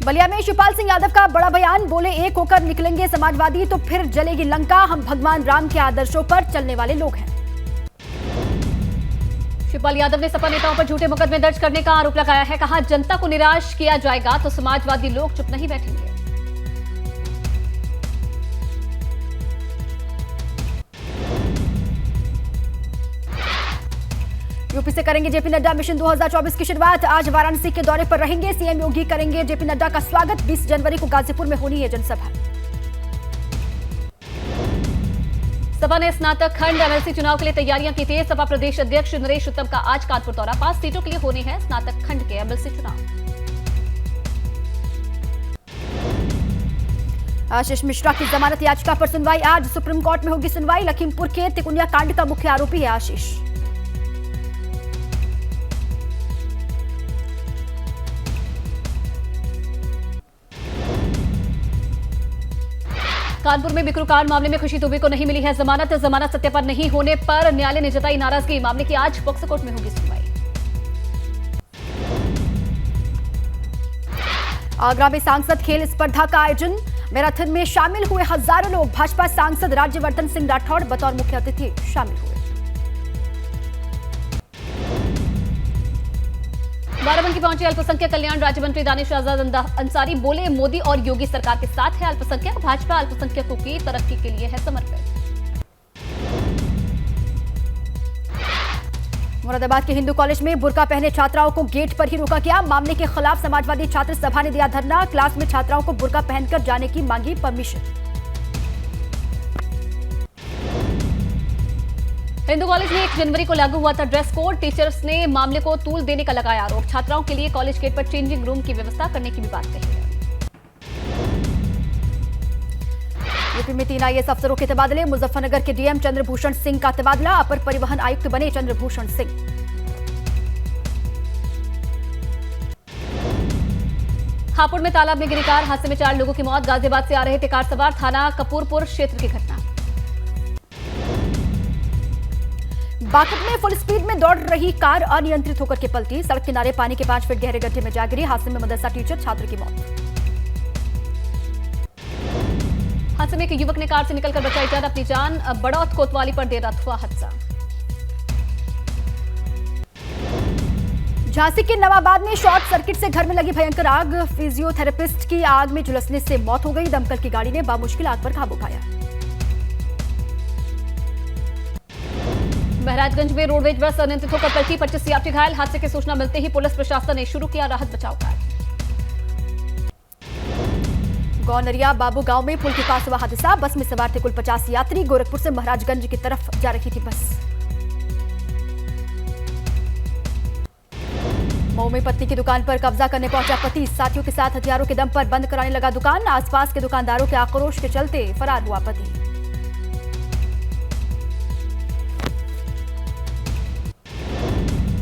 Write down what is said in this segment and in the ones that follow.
बलिया में शिवपाल सिंह यादव का बड़ा बयान, बोले एक होकर निकलेंगे समाजवादी तो फिर जलेगी लंका, हम भगवान राम के आदर्शों पर चलने वाले लोग हैं। शिवपाल यादव ने सपा नेताओं पर झूठे मुकदमे दर्ज करने का आरोप लगाया है। कहा जनता को निराश किया जाएगा तो समाजवादी लोग चुप नहीं बैठेंगे। यूपी से करेंगे जेपी नड्डा मिशन 2024 की शुरुआत। आज वाराणसी के दौरे पर रहेंगे सीएम योगी, करेंगे जेपी नड्डा का स्वागत। 20 जनवरी को गाजीपुर में होनी है जनसभा। सपा ने स्नातक खंड एमएलसी चुनाव के लिए तैयारियां की तेज। सपा प्रदेश अध्यक्ष नरेश उत्तम का आज कानपुर दौरा। 5 सीटों के लिए होने हैं स्नातक खंड के एमएलसी चुनाव। आशीष मिश्रा की जमानत याचिका पर सुनवाई आज सुप्रीम कोर्ट में होगी सुनवाई। लखीमपुर के तिकुनिया कांड का मुख्य आरोपी है आशीष। कानपुर में बिकरू कांड मामले में खुशी दुबे को नहीं मिली है जमानत। जमानत सत्यापन नहीं होने पर न्यायालय ने जताई नाराजगी। मामले की आज पॉक्सो कोर्ट में होगी सुनवाई। आगरा में सांसद खेल स्पर्धा का आयोजन, मैराथन में शामिल हुए हजारों लोग। भाजपा सांसद राज्यवर्धन सिंह राठौड़ बतौर मुख्य अतिथि शामिल हुए। बाराबंकी पहुंचे अल्पसंख्यक कल्याण राज्य मंत्री दानिश आजाद अंसारी, बोले मोदी और योगी सरकार के साथ है अल्पसंख्यक। भाजपा अल्पसंख्यकों की तरक्की के लिए है समर्पित। मुरादाबाद के हिंदू कॉलेज में बुर्का पहने छात्राओं को गेट पर ही रोका गया। मामले के खिलाफ समाजवादी छात्र सभा ने दिया धरना। क्लास में छात्राओं को बुर्का पहनकर जाने की मांगी परमिशन। हिंदू कॉलेज में 1 जनवरी को लागू हुआ था ड्रेस कोड। टीचर्स ने मामले को तूल देने का लगाया आरोप। छात्राओं के लिए कॉलेज गेट पर चेंजिंग रूम की व्यवस्था करने की भी बात कही है। यूपी में 3 आईएएस अफसरों के तबादले। मुजफ्फरनगर के डीएम चंद्रभूषण सिंह का तबादला। अपर परिवहन आयुक्त बने चंद्रभूषण सिंह। हापुड़ में तालाब में गिरी कार, हादसे में 4 लोगों की मौत। गाजियाबाद से आ रहे थे कार सवार। थाना कपूरपुर क्षेत्र की घटना। बाकत में फुल स्पीड में दौड़ रही कार अनियंत्रित होकर के पलटी। सड़क किनारे पानी के 5 फीट गहरे गड्ढे में जा गिरी। हादसे में मदरसा टीचर छात्र की मौत। हादसे में एक युवक ने कार से निकलकर बचाई जान अपनी जान। बड़ौत कोतवाली पर देर रात हुआ हादसा। झांसी के नवाबाद में शॉर्ट सर्किट से घर में लगी भयंकर आग। फिजियोथेरेपिस्ट की आग में झुलसने से मौत हो गई। दमकल की गाड़ी ने बामुश्किल आग पर काबू पाया। महराजगंज में रोडवेज बस अनियंत्रित होकर पलटी। 25 यात्री घायल। हादसे की सूचना मिलते ही पुलिस प्रशासन ने शुरू किया राहत बचाव कार्य। गौनरिया बाबू गांव में पुल के पास हुआ हादसा। बस में सवार थे कुल 50 यात्री। गोरखपुर से महाराजगंज की तरफ जा रही थी बस। मऊ में पत्नी की दुकान पर कब्जा करने पहुंचा पति। साथियों के साथ हथियारों के दम पर बंद कराने लगा दुकान। आसपास के दुकानदारों के आक्रोश के चलते फरार हुआ पति।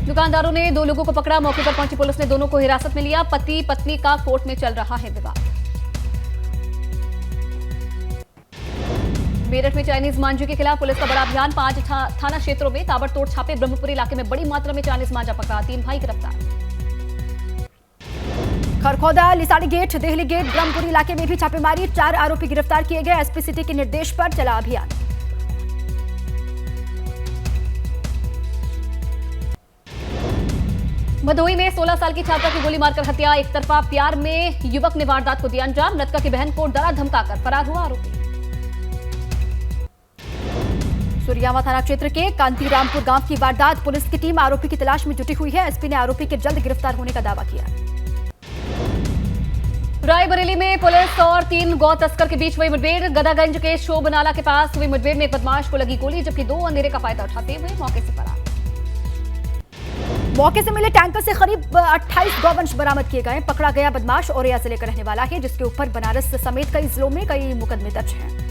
दुकानदारों ने 2 लोगों को पकड़ा। मौके पर पहुंची पुलिस ने दोनों को हिरासत में लिया। पति पत्नी का कोर्ट में चल रहा है विवाद। मेरठ में चाइनीज मांझे के खिलाफ पुलिस का बड़ा अभियान। 5 थाना क्षेत्रों में ताबड़तोड़ छापे। ब्रह्मपुरी इलाके में बड़ी मात्रा में चाइनीज मांझा पकड़ा। 3 भाई गिरफ्तार। खरखौदा, लिसाड़ी गेट, देहली गेट, ब्रह्मपुरी इलाके में भी छापेमारी। 4 आरोपी गिरफ्तार किए गए। एसपी सिटी के निर्देश पर चला अभियान। भदोही में 16 साल की छात्रा की गोली मारकर हत्या। एक तरफा प्यार में युवक ने वारदात को दिया अंजाम। मृतका की बहन को डरा धमकाकर फरार हुआ आरोपी। सुरियावा थाना क्षेत्र के कांतीरामपुर गांव की वारदात। पुलिस की टीम आरोपी की तलाश में जुटी हुई है। एसपी ने आरोपी के जल्द गिरफ्तार होने का दावा किया। रायबरेली में पुलिस और 3 गौ तस्कर के बीच हुई मुठभेड़। गदागंज के शोभनाला के पास हुई मुठभेड़ में एक बदमाश को लगी गोली, जबकि 2 अंधेरे का फायदा उठाते हुए मौके से फरार। मौके से मिले टैंकर से करीब 28 गौवंश बरामद किए गए। पकड़ा गया बदमाश औरैया जिले का रहने वाला है, जिसके ऊपर बनारस समेत कई जिलों में कई मुकदमे दर्ज हैं।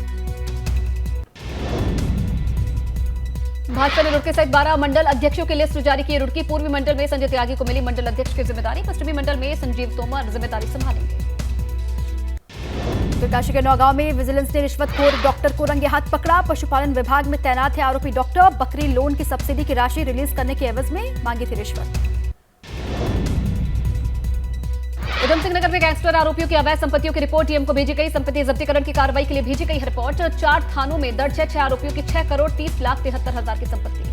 भाजपा ने रुड़की सहित 12 मंडल अध्यक्षों की लिस्ट जारी की। रुड़की पूर्वी मंडल में संजय त्यागी को मिली मंडल अध्यक्ष की जिम्मेदारी। पश्चिमी मंडल में संजीव तोमर जिम्मेदारी संभालेंगे। उत्तरकाशी के नौगांव में विजिलेंस ने रिश्वतखोर डॉक्टर को रंगे हाथ पकड़ा। पशुपालन विभाग में तैनात है आरोपी डॉक्टर। बकरी लोन की सब्सिडी की राशि रिलीज करने के एवज में मांगी थी रिश्वत। उधम सिंह उधमसिंह नगर में गैंगस्टर आरोपियों की अवैध संपत्तियों की रिपोर्ट डीएम को भेजी गई। संपत्ति जब्तीकरण की कार्रवाई के लिए भेजी गई रिपोर्ट। 4 थानों में दर्ज है 6 आरोपियों की 6 करोड़ 30 लाख 73 हजार की संपत्ति।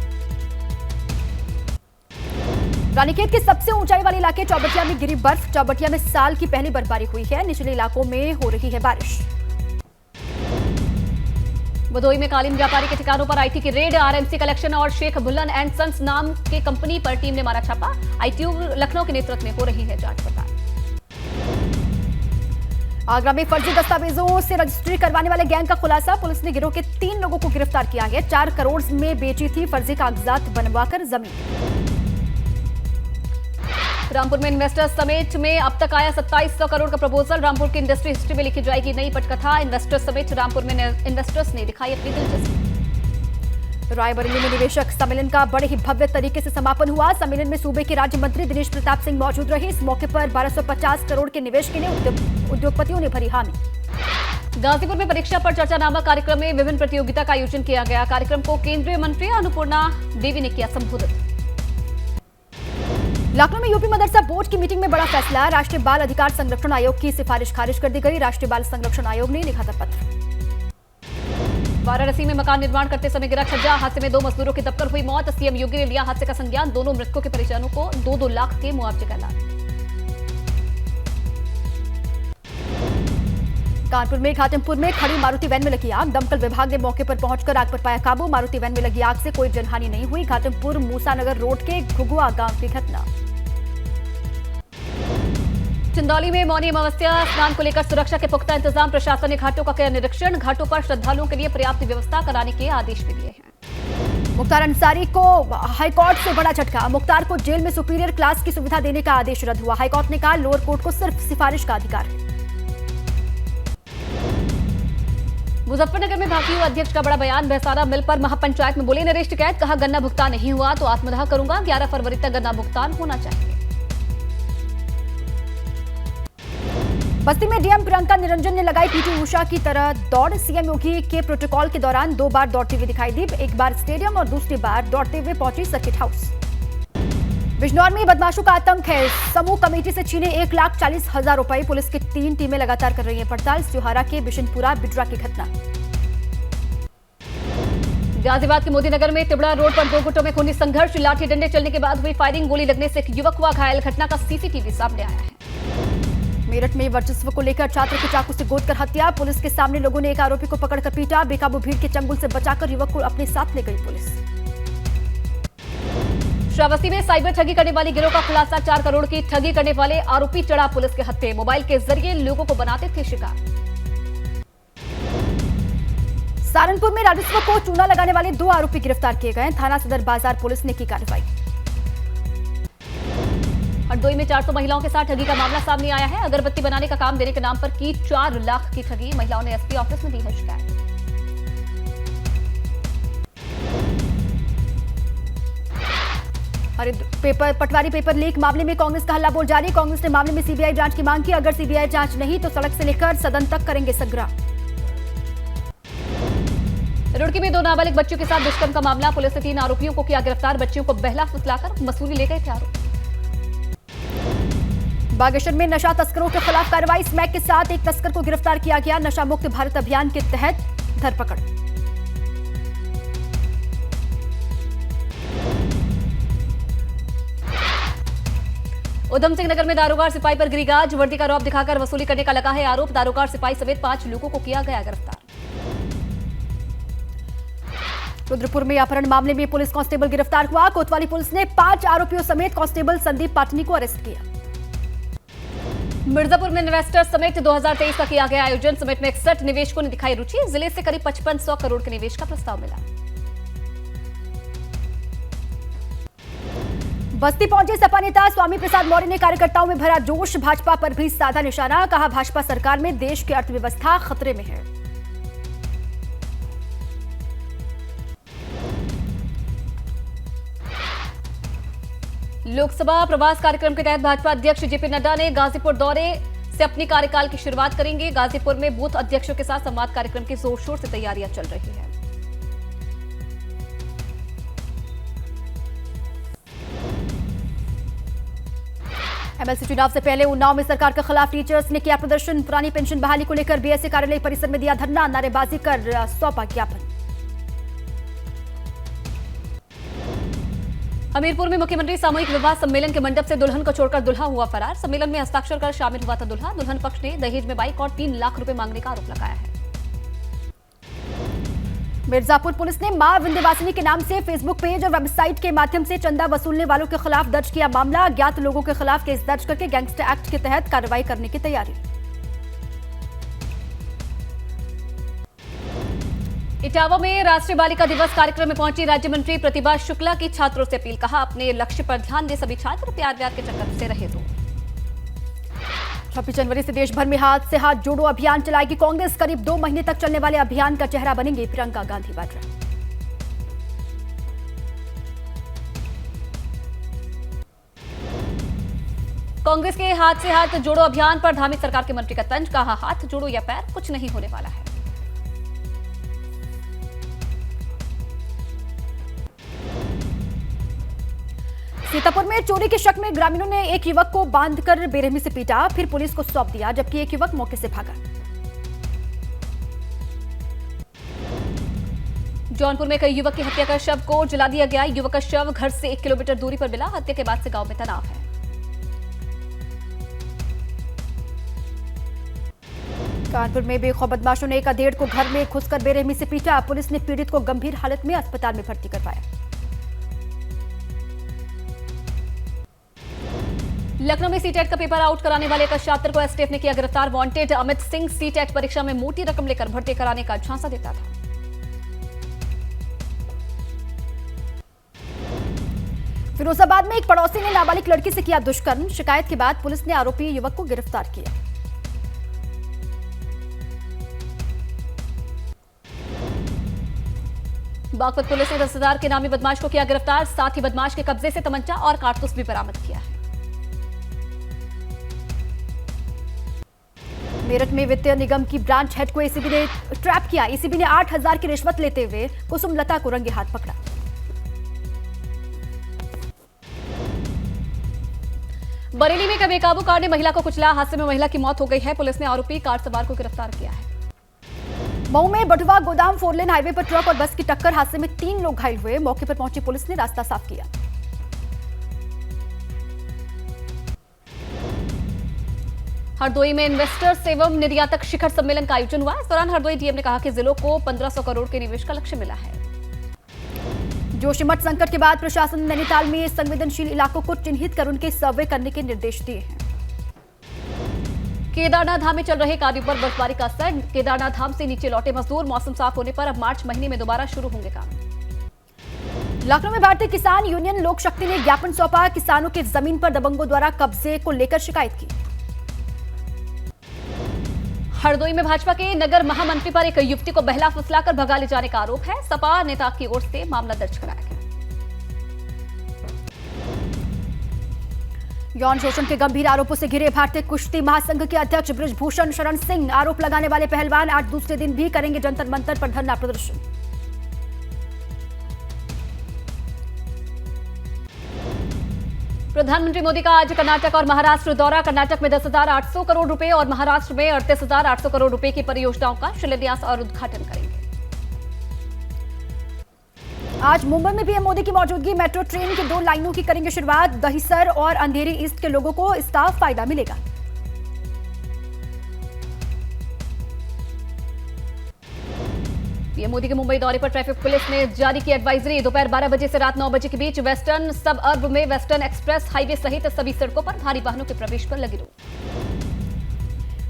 रानीखेत के सबसे ऊंचाई वाले इलाके चौबटिया में गिरी बर्फ। चौबटिया में साल की पहली बर्फबारी हुई है। निचले इलाकों में हो रही है बारिश। भदोई में कालीन व्यापारी के ठिकानों पर आईटी की रेड। आरएमसी कलेक्शन और शेख बुल्लन एंड सन्स नाम के कंपनी पर टीम ने मारा छापा। आईटीयू लखनऊ के नेतृत्व में हो रही है जांच पड़ताल। आगरा में फर्जी दस्तावेजों से रजिस्ट्री करवाने वाले गैंग का खुलासा। पुलिस ने गिरोह के 3 लोगों को गिरफ्तार किया है। 4 करोड़ में बेची थी फर्जी कागजात बनवाकर जमीन। रामपुर में इन्वेस्टर्स समिट में अब तक आया 2700 करोड़ का प्रपोजल। रामपुर की इंडस्ट्री हिस्ट्री में लिखी जाएगी नई पटकथा। इन्वेस्टर्स समिट रामपुर में इन्वेस्टर्स ने दिखाई अपनी दिलचस्पी। रायबरेली में निवेशक सम्मेलन का बड़े ही भव्य तरीके से समापन हुआ। सम्मेलन में सूबे के राज्य मंत्री दिनेश प्रताप सिंह मौजूद रहे। इस मौके पर 1250 करोड़ के निवेश के लिए उद्योगपतियों ने भरी हामी। गाजीपुर में परीक्षा पर चर्चा नामक कार्यक्रम में विभिन्न प्रतियोगिता का आयोजन किया गया। कार्यक्रम को केंद्रीय मंत्री अन्नपूर्णा देवी ने किया संबोधित। लखनऊ में यूपी मदरसा बोर्ड की मीटिंग में बड़ा फैसला। राष्ट्रीय बाल अधिकार संरक्षण आयोग की सिफारिश खारिज कर दी गई। राष्ट्रीय बाल संरक्षण आयोग ने लिखा था पत्र। वाराणसी में मकान निर्माण करते समय गिरा छज्जा। हादसे में 2 मजदूरों की दबकर हुई मौत। सीएम योगी ने लिया हादसे का संज्ञान। दोनों मृतकों के परिजनों को 2-2 लाख के मुआवजे का ऐलान। कानपुर में घाटमपुर में खड़ी मारुति वैन में लगी आग। दमकल विभाग ने मौके पर पहुंचकर आग पर पाया काबू। मारुति वैन में लगी आग से कोई जनहानि नहीं हुई। घाटमपुर मूसानगर रोड के घुगुआ गांव की घटना। चंदौली में मौनी अमावस्या स्नान को लेकर सुरक्षा के पुख्ता इंतजाम। प्रशासन ने घाटों का किया निरीक्षण। घाटों पर श्रद्धालुओं के लिए पर्याप्त व्यवस्था कराने के आदेश भी दिए हैं। मुख्तार अंसारी को हाईकोर्ट से बड़ा झटका। मुख्तार को जेल में सुपीरियर क्लास की सुविधा देने का आदेश रद्द हुआ। हाईकोर्ट ने कहा लोअर कोर्ट को सिर्फ सिफारिश का अधिकार है। मुजफ्फरनगर में भाकियू अध्यक्ष का बड़ा बयान। बहसाना मिल पर महापंचायत में बोले नरेश टिकैत। कहा गन्ना भुगतान नहीं हुआ तो आत्मदाह करूंगा। 11 फरवरी तक गन्ना भुगतान होना चाहिए। बस्ती में डीएम प्रियंका निरंजन ने लगाई पीटी उषा की तरह दौड़। सीएम योगी के प्रोटोकॉल के दौरान 2 बार दौड़ते हुए दिखाई दी। एक बार स्टेडियम और दूसरी बार दौड़ते हुए पहुंची सर्किट हाउस। बिजनौर में बदमाशों का आतंक है। समूह कमेटी से छीने 1,40,000 रुपए। पुलिस की 3 टीमें लगातार कर रही हैं पड़ताल। त्योहारा के बिशनपुरा बिड्रा की घटना। गाजियाबाद के मोदीनगर में तिबड़ा रोड पर 2 गुटों में खूनी संघर्ष। लाठी डंडे चलने के बाद हुई फायरिंग। गोली लगने से एक युवक हुआ घायल। घटना का सीसीटीवी सामने आया है। मेरठ में वर्चस्व को लेकर छात्र की चाकू से गोदकर हत्या। पुलिस के सामने लोगों ने एक आरोपी को पकड़कर पीटा। बेकाबू भीड़ के चंगुल से बचाकर युवक को अपने साथ ले गई पुलिस। श्रावस्ती में साइबर ठगी करने वाली गिरोह का खुलासा। 4 करोड़ की ठगी करने वाले आरोपी चढ़ा पुलिस के हत्थे। मोबाइल के जरिए लोगों को बनाते थे शिकार। सहारनपुर में राजस्व को चूना लगाने वाले 2 आरोपी गिरफ्तार किए गए। थाना सदर बाजार पुलिस ने की कार्रवाई। हरदोई में 400 महिलाओं के साथ ठगी का मामला सामने आया है। अगरबत्ती बनाने का काम देने के नाम पर की 4 लाख की ठगी। महिलाओं ने एसपी ऑफिस में दी है शिकायत। पटवारी पेपर लीक मामले में कांग्रेस का हल्ला बोल जारी। कांग्रेस ने मामले में सीबीआई जांच की मांग की। अगर सीबीआई जांच नहीं तो सड़क से लेकर सदन तक करेंगे संग्राम। रुड़की में 2 नाबालिग बच्चियों के साथ दुष्कर्म का मामला। पुलिस ने 3 आरोपियों को किया गिरफ्तार। बच्चियों को बहला फुसलाकर मसूरी ले गए थे आरोपी। बागेश्वर में नशा तस्करों के खिलाफ कार्रवाई। स्मैक के साथ एक तस्कर को गिरफ्तार किया गया। नशा मुक्त भारत अभियान के तहत धरपकड़। उधमसिंह नगर में दारोगा सिपाही पर गिरी गाज। वर्दी का रौब दिखाकर वसूली करने का लगा है आरोप। दारोगा सिपाही समेत 5 लोगों को किया गया गिरफ्तार। रुद्रपुर में अपहरण मामले में पुलिस कांस्टेबल गिरफ्तार हुआ। कोतवाली पुलिस ने 5 आरोपियों समेत कांस्टेबल संदीप पाटनी को अरेस्ट किया। मिर्जापुर में इन्वेस्टर्स समिट 2023 का किया गया आयोजन। समिट में 61 निवेशकों ने दिखाई रुचि। जिले से करीब 5500 करोड़ के निवेश का प्रस्ताव मिला। बस्ती पहुंचे सपा नेता स्वामी प्रसाद मौर्य ने कार्यकर्ताओं में भरा जोश। भाजपा पर भी साधा निशाना। कहा भाजपा सरकार में देश की अर्थव्यवस्था खतरे में है। लोकसभा प्रवास कार्यक्रम के तहत भाजपा अध्यक्ष जेपी नड्डा ने गाजीपुर दौरे से अपनी कार्यकाल की शुरुआत करेंगे। गाजीपुर में बूथ अध्यक्षों के साथ संवाद कार्यक्रम की जोर शोर से तैयारियां चल रही है। एमएलसी चुनाव से पहले उन्नाव में सरकार के खिलाफ टीचर्स ने किया प्रदर्शन। पुरानी पेंशन बहाली को लेकर बीएसए कार्यालय परिसर में दिया धरना, नारेबाजी कर सौंपा ज्ञापन। हमीरपुर में मुख्यमंत्री सामूहिक विवाह सम्मेलन के मंडप से दुल्हन को छोड़कर दुल्हा हुआ फरार। सम्मेलन में हस्ताक्षर कर शामिल हुआ था दुल्हा। दुल्हन पक्ष ने दहेज में बाइक और 3 लाख रुपए मांगने का आरोप लगाया है। मिर्जापुर पुलिस ने मां विंध्यवासिनी के नाम से फेसबुक पेज और वेबसाइट के माध्यम से चंदा वसूलने वालों के खिलाफ दर्ज किया मामला। अज्ञात लोगों के खिलाफ केस दर्ज करके गैंगस्टर एक्ट के तहत कार्रवाई करने की तैयारी। इटावा में राष्ट्रीय बालिका दिवस कार्यक्रम में पहुंची राज्य मंत्री प्रतिभा शुक्ला की छात्रों से अपील। कहा, अपने लक्ष्य पर ध्यान दें सभी छात्र, प्यार व्यार के चक्कर से रहे दूर। 26 जनवरी से देश भर में हाथ से हाथ जोड़ो अभियान चलाएगी कांग्रेस। करीब 2 महीने तक चलने वाले अभियान का चेहरा बनेंगी प्रियंका गांधी वाड्रा। कांग्रेस के हाथ से हाथ जोड़ो अभियान पर धामी सरकार के मंत्री का तंज। कहा, हाथ जोड़ो या पैर, कुछ नहीं होने वाला है। सीतापुर में चोरी के शक में ग्रामीणों ने एक युवक को बांधकर बेरहमी से पीटा, फिर पुलिस को सौंप दिया, जबकि एक युवक मौके से भागा। जौनपुर में कई युवक की हत्या कर शव को जला दिया गया। युवक का शव घर से 1 किलोमीटर दूरी पर मिला। हत्या के बाद से गांव में तनाव है। कानपुर में बेखौफ बदमाशों ने एक अधेड़ को घर में घुसकर बेरहमी से पीटा। पुलिस ने पीड़ित को गंभीर हालत में अस्पताल में भर्ती करवाया। लखनऊ में सीटेट का पेपर आउट कराने वाले एक छात्र को एसटीएफ ने किया गिरफ्तार। वांटेड अमित सिंह सीटेट परीक्षा में मोटी रकम लेकर भर्ती कराने का झांसा देता था। फिरोजाबाद में एक पड़ोसी ने नाबालिग लड़की से किया दुष्कर्म। शिकायत के बाद पुलिस ने आरोपी युवक को गिरफ्तार किया। बागपत पुलिस ने 10,000 के नामी बदमाश को किया गिरफ्तार। साथ ही बदमाश के कब्जे से तमंचा और कारतूस भी बरामद किया है। मेरठ में वित्तीय निगम की ब्रांच हेड को एसीबी ने ट्रैप किया। एसीबी ने 8,000 की रिश्वत लेते हुए कुसुम लता को रंगे हाथ पकड़ा। बरेली में एक बेकाबू कार ने महिला को कुचला। हादसे में महिला की मौत हो गई है। पुलिस ने आरोपी कार सवार को गिरफ्तार किया है। मऊ में बटुआ गोदाम 4 लेन हाईवे पर ट्रक और बस की टक्कर। हादसे में 3 लोग घायल हुए। मौके पर पहुंची पुलिस ने रास्ता साफ किया। हरदोई में इन्वेस्टर्स एवं निर्यातक शिखर सम्मेलन का आयोजन हुआ। इस दौरान हरदोई डीएम ने कहा कि जिलों को 1500 करोड़ के निवेश का लक्ष्य मिला है। जोशीमठ संकट के बाद प्रशासन ने नैनीताल में संवेदनशील इलाकों को चिन्हित कर उनके सर्वे करने के निर्देश दिए हैं। केदारनाथ धाम में चल रहे कार्यों पर बर्फबारी का असर। केदारनाथ धाम से नीचे लौटे मजदूर। मौसम साफ होने पर अब मार्च महीने में दोबारा शुरू होंगे काम। लखनऊ में भारतीय किसान यूनियन लोक शक्ति ने ज्ञापन सौंपा। किसानों की जमीन पर दबंगों द्वारा कब्जे को लेकर शिकायत की। हरदोई में भाजपा के नगर महामंत्री पर एक युवती को बहला फुसलाकर भगा ले जाने का आरोप है। सपा नेता की ओर से मामला दर्ज कराया गया। यौन शोषण के गंभीर आरोपों से घिरे भारतीय कुश्ती महासंघ के अध्यक्ष बृजभूषण शरण सिंह। आरोप लगाने वाले पहलवान आज दूसरे दिन भी करेंगे जंतर मंतर पर धरना प्रदर्शन। प्रधानमंत्री मोदी का आज कर्नाटक और महाराष्ट्र दौरा। कर्नाटक में 10,800 करोड़ रुपए और महाराष्ट्र में 38,800 करोड़ रुपए की परियोजनाओं का शिलान्यास और उद्घाटन करेंगे। आज मुंबई में पीएम मोदी की मौजूदगी। मेट्रो ट्रेन की 2 लाइनों की करेंगे शुरुआत। दहिसर और अंधेरी ईस्ट के लोगों को इसका फायदा मिलेगा। पीएम मोदी के मुंबई दौरे पर ट्रैफिक पुलिस ने जारी की एडवाइजरी। दोपहर 12 बजे से रात 9 बजे के बीच वेस्टर्न सब अर्ब में वेस्टर्न एक्सप्रेस हाईवे सहित सभी सड़कों पर भारी वाहनों के प्रवेश पर लगी रोक।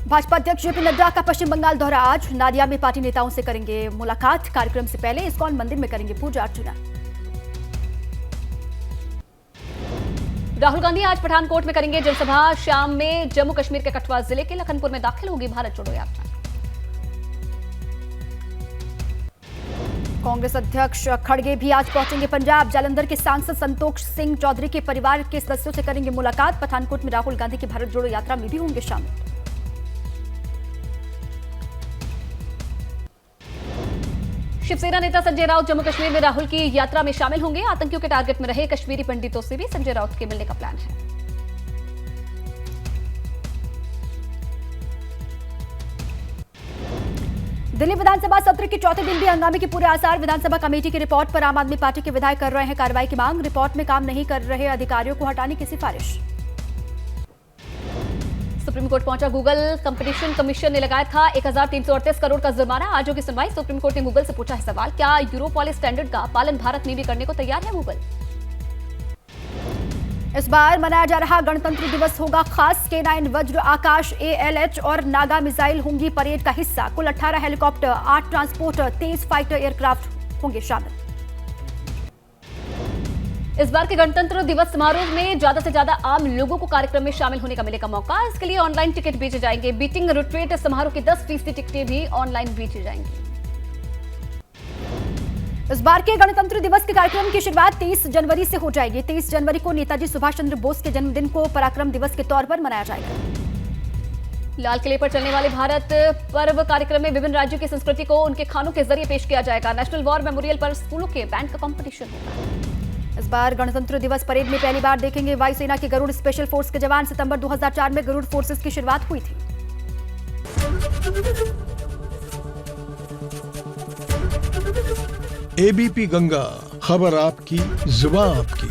भाजपा अध्यक्ष जेपी नड्डा का पश्चिम बंगाल दौरा। आज नादिया में पार्टी नेताओं से करेंगे मुलाकात। कार्यक्रम से पहले इस्कॉन मंदिर में करेंगे पूजा अर्चना। राहुल गांधी आज पठानकोट में करेंगे जनसभा। शाम में जम्मू कश्मीर के कठुआ जिले के लखनपुर में दाखिल होगी भारत जोड़ो यात्रा। कांग्रेस अध्यक्ष खड़गे भी आज पहुंचेंगे पंजाब। जालंधर के सांसद संतोष सिंह चौधरी के परिवार के सदस्यों से करेंगे मुलाकात। पठानकोट में राहुल गांधी की भारत जोड़ो यात्रा में भी होंगे शामिल। शिवसेना नेता संजय राउत जम्मू कश्मीर में राहुल की यात्रा में शामिल होंगे। आतंकियों के टारगेट में रहे कश्मीरी पंडितों से भी संजय राउत के मिलने का प्लान है। दिल्ली विधानसभा सत्र के चौथे दिन भी हंगामे के पूरे आसार। विधानसभा कमेटी की रिपोर्ट पर आम आदमी पार्टी के विधायक कर रहे हैं कार्रवाई की मांग। रिपोर्ट में काम नहीं कर रहे अधिकारियों को हटाने की सिफारिश। सुप्रीम कोर्ट पहुंचा गूगल। कंपटीशन कमीशन ने लगाया था 1338 करोड़ का जुर्माना। आज होगी सुनवाई। सुप्रीम कोर्ट ने गूगल से पूछा है सवाल, क्या यूरोपॉलिस स्टैंडर्ड का पालन भारत में भी करने को तैयार है गूगल। इस बार मनाया जा रहा गणतंत्र दिवस होगा खास। K9 वज्र, आकाश, ALH और नागा मिसाइल होंगी परेड का हिस्सा। कुल 18 हेलीकॉप्टर, 8 ट्रांसपोर्टर, 23 फाइटर एयरक्राफ्ट होंगे शामिल। इस बार के गणतंत्र दिवस समारोह में ज्यादा से ज्यादा आम लोगों को कार्यक्रम में शामिल होने का मिलेगा मौका। इसके लिए ऑनलाइन टिकट बेचे जाएंगे। बीटिंग रिट्रीट समारोह की 10% टिकटें भी ऑनलाइन बेची जाएंगी। इस बार के गणतंत्र दिवस के कार्यक्रम की शुरुआत 23 जनवरी से हो जाएगी। 23 जनवरी को नेताजी सुभाष चंद्र बोस के जन्मदिन को पराक्रम दिवस के तौर पर मनाया जाएगा। लाल किले पर चलने वाले भारत पर्व कार्यक्रम में विभिन्न राज्यों की संस्कृति को उनके खानों के जरिए पेश किया जाएगा। नेशनल वॉर मेमोरियल पर स्कूलों के बैंड का कंपटीशन होगा। इस बार गणतंत्र दिवस परेड में पहली बार देखेंगे वायुसेना के गरुड़ स्पेशल फोर्स के जवान। सितंबर 2004 में गरुड़ फोर्सेस की शुरुआत हुई थी। एबीपी गंगा, खबर आपकी, जुबान आपकी।